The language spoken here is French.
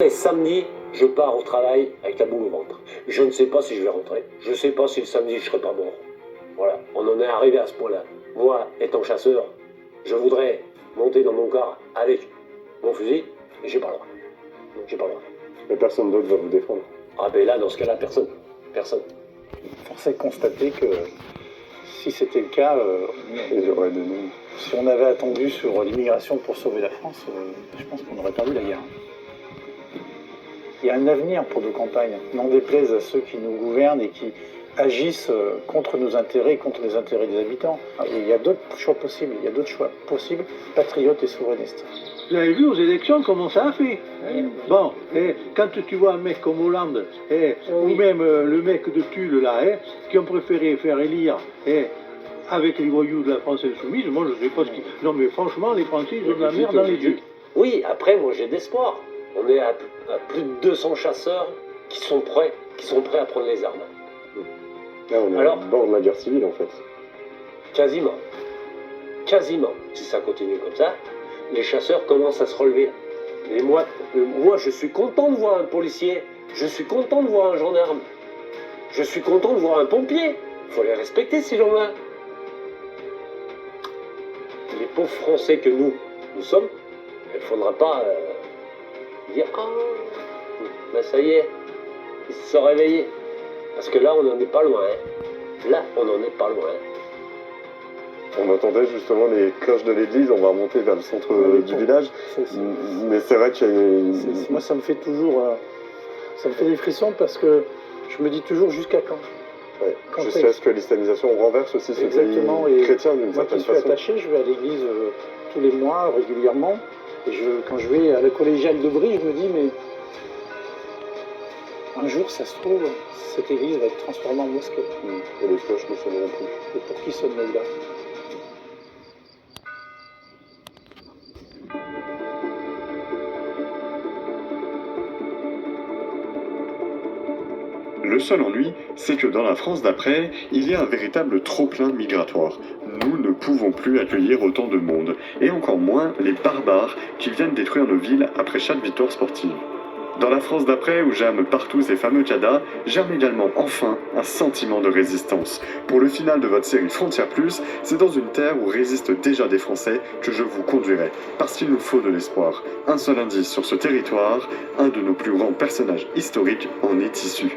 Et samedi, je pars au travail avec la boule au ventre. Je ne sais pas si je vais rentrer. Je ne sais pas si le samedi je ne serai pas mort. Voilà, on en est arrivé à ce point-là. Moi, étant chasseur, je voudrais monter dans mon car avec mon fusil, mais j'ai pas le droit. J'ai pas le droit. Mais personne d'autre va vous défendre. Ah ben là, dans ce cas-là, personne. Personne. Force est de constater que si c'était le cas, Il y aurait des noms. si on avait attendu sur l'immigration pour sauver la France, je pense qu'on aurait perdu la guerre. Il y a un avenir pour nos campagnes, n'en déplaise à ceux qui nous gouvernent et qui agissent contre nos intérêts et contre les intérêts des habitants. Et il y a d'autres choix possibles, patriotes et souverainistes. Vous avez vu aux élections comment ça a fait. Bon, quand tu vois un mec comme Hollande, ou même le mec de Tulle là, qui ont préféré faire élire avec les voyous de la France insoumise, moi je sais pas ce qui... Non mais franchement, les Français, ils ont de la merde dans les yeux. Oui, après, moi j'ai d'espoir. On est à plus de 200 chasseurs qui sont prêts à prendre les armes. Là, on est Alors, au bord de la guerre civile, en fait. Quasiment. Quasiment. Si ça continue comme ça, les chasseurs commencent à se relever. Mais moi, je suis content de voir un policier. Je suis content de voir un gendarme. Je suis content de voir un pompier. Il faut les respecter, ces gens-là. Les pauvres Français que nous sommes, il ne faudra pas dire « Ah, ben ça y est, ils se sont réveillés. » Parce que là, on n'en est pas loin. Là, on n'en est pas loin. On entendait justement les cloches de l'église, on va remonter vers le centre du village. Mais c'est vrai qu'il y a une... Moi, ça me fait toujours... ça me fait des frissons parce que je me dis toujours jusqu'à quand. Ouais, jusqu'à ce que l'islamisation renverse aussi ce pays chrétien d'une certaine façon. Moi qui suis attaché, je vais à l'église tous les mois, régulièrement. Et quand je vais à la collégiale de Brie, je me dis, mais un jour, ça se trouve, cette église va être transformée en mosquée. Et les cloches ne sonneront plus. Et pour qui sonne-là ? Le seul ennui, c'est que dans la France d'après, il y a un véritable trop-plein migratoire. Nous ne pouvons plus accueillir autant de monde, et encore moins les barbares qui viennent détruire nos villes après chaque victoire sportive. Dans la France d'après, où germent partout ces fameux cadas, germe également enfin un sentiment de résistance. Pour le final de votre série Frontières Plus, c'est dans une terre où résistent déjà des Français que je vous conduirai, parce qu'il nous faut de l'espoir. Un seul indice sur ce territoire, un de nos plus grands personnages historiques en est issu.